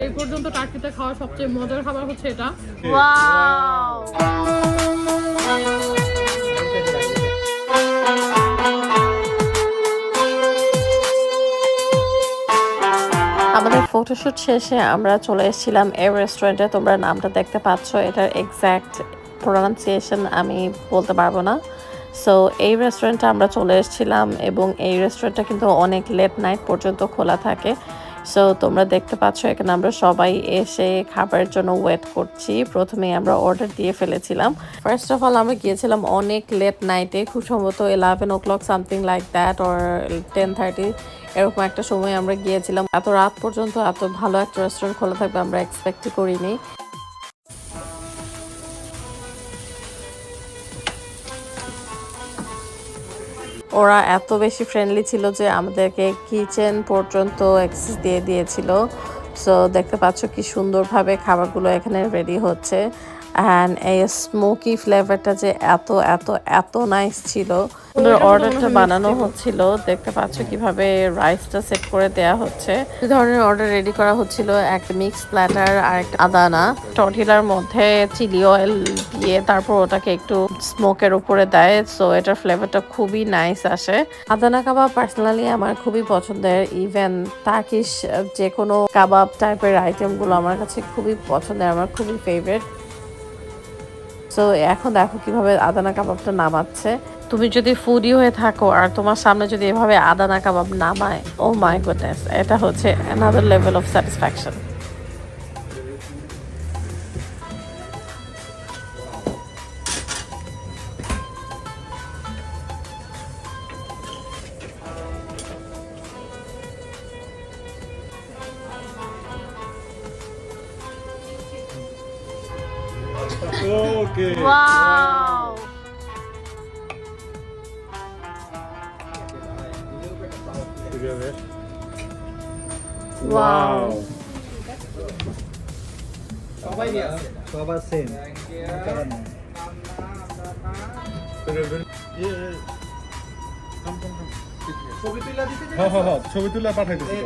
এই পর্যন্ত টার্কিতে খাওয়া সবচেয়ে মজার খাবার হচ্ছে এটা। ওয়াও! আমাদের ফটোশুট শেষে আমরা চলে এসেছিলাম এই রেস্টুরেন্টে। তোমরা নামটা দেখতে পাচ্ছ, এটার এক্স্যাক্ট প্রোনাউন্সিয়েশন আমি বলতে পারবো না। সো এই রেস্টুরেন্টে আমরা চলে এসেছিলাম এবং এই রেস্টুরেন্টটা কিন্তু অনেক লেট নাইট পর্যন্ত খোলা থাকে। সো তোমরা দেখতে পাচ্ছ এখানে আমরা সবাই এসে খাবারের জন্য ওয়েট করছি। প্রথমেই আমরা অর্ডার দিয়ে ফেলেছিলাম। ফার্স্ট অফ অল আমরা গিয়েছিলাম অনেক লেট নাইটে, খুব সম্ভবত 11 o'clock something like that or 10:30 এরকম একটা সময় আমরা গিয়েছিলাম। এত রাত পর্যন্ত এত ভালো একটা রেস্টুরেন্ট খোলা থাকবে আমরা এক্সপেক্টই করিনি। ওরা এত বেশি ফ্রেন্ডলি ছিল যে আমাদেরকে কিচেন পর্যন্ত অ্যাক্সেস দিয়ে দিয়েছিল। সো দেখতে পাচ্ছ কি সুন্দরভাবে খাবারগুলো এখানে রেডি হচ্ছে। অ্যান্ড এই স্মোকি ফ্লেভারটা যে এত এত এত নাইস ছিল। অর্ডারটা বানানো হচ্ছিল, দেখতে পাচ্ছ কিভাবে রাইসটা সেট করে দেয়া হচ্ছে। দুই ধরনের অর্ডার রেডি করা হচ্ছিল, একটা মিক্স প্ল্যাটার আর একটা আদানা। টর্টিলার মধ্যে চিলি অয়েল দিয়ে তারপর ওটাকে একটু স্মোকের উপরে দেয়। সো এটার ফ্লেভারটা খুবই নাইস আসে। আদানা কাবাব পার্সোনালি আমার খুবই পছন্দের। ইভেন টার্কিশ যে কোনো কাবাব টাইপের আইটেমগুলো আমার কাছে খুবই পছন্দের, আমার খুবই ফেভারিট। সো এখন দেখো কিভাবে আদানা কাবাবটা নামাচ্ছে। তুমি যদি ফুডি হয়ে থাকো আর তোমার সামনে যদি এভাবে আদানা কাবাব নামায়, ও মাই গুডনেস, এটা হচ্ছে another level of satisfaction. Okay. Wow! Together. Wow! সবার সেম ছবি তুলা দিতে হ্যাঁ ছবি তুলে পাঠাইতেছি।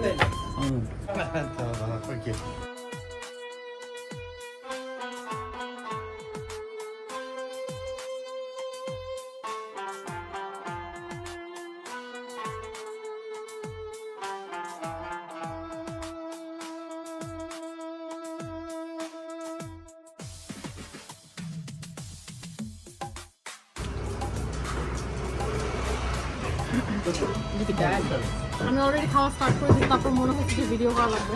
আমি অলরেডি খাওয়া স্টার্ট করেছি, তারপর মনে হচ্ছে যে ভিডিও করা লাগবে।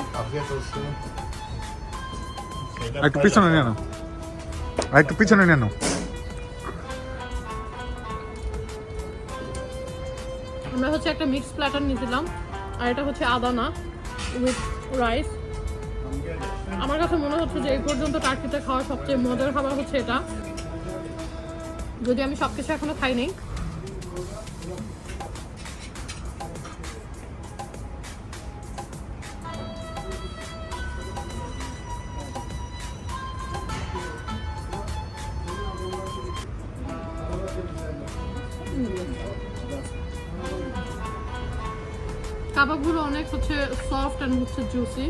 একটু পিছনে নিয়ে নাও, একটু পিছনে নিয়ে নাও। আমরা হচ্ছে একটা মিক্স প্ল্যাটার নিয়েছিলাম, আর এটা হচ্ছে আদানা উইথ রাইস। আমার কাছে মনে হচ্ছে যে এই পর্যন্ত টার্কিতে খাওয়া সবচেয়ে মজার খাবার হচ্ছে এটা, যদি আমি সবকিছু এখনো খাইনি। কাবাবগুলো অনেক হচ্ছে সফট এন্ড হচ্ছে জুসি।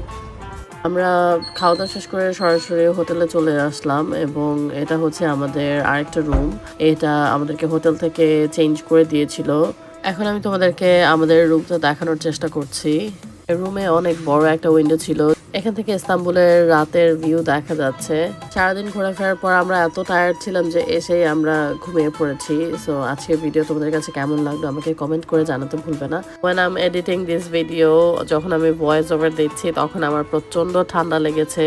আমরা খাওয়া দাওয়া শেষ করে সরাসরি হোটেলে চলে আসলাম এবং এটা হচ্ছে আমাদের আরেকটা রুম। এটা আমাদেরকে হোটেল থেকে চেঞ্জ করে দিয়েছিল। এখন আমি তোমাদেরকে আমাদের রুমটা দেখানোর চেষ্টা করছি। রুমে অনেক বড় একটা উইন্ডো ছিল, এখান থেকে ইস্তাম্বুলের রাতের ভিউ দেখা যাচ্ছে। সারাদিন ঘোরাফেরার পর আমরা এত টায়ার্ড ছিলাম যে এসেই আমরা ঘুমিয়ে পড়েছি। সো আজকের ভিডিও তোমাদের কাছে কেমন লাগলো আমাকে কমেন্ট করে জানাতে ভুলবে না। when I'm editing this video, যখন আমি ভয়েস ওভার দিচ্ছি তখন আমার প্রচন্ড ঠান্ডা লেগেছে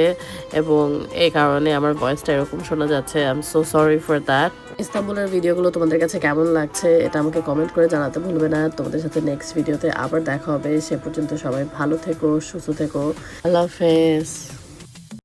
এবং এই কারণে আমার ভয়েসটা এরকম শোনা যাচ্ছে। I am so sorry for that. ইস্তাম্বুলের ভিডিওগুলো তোমাদের কাছে কেমন লাগছে এটা আমাকে কমেন্ট করে জানাতে ভুলবে না। তোমাদের সাথে নেক্সট ভিডিওতে আবার দেখা হবে। সে পর্যন্ত সবাই ভালো থেকো, সুস্থ থেকো। আল্লাহ হাফেজ।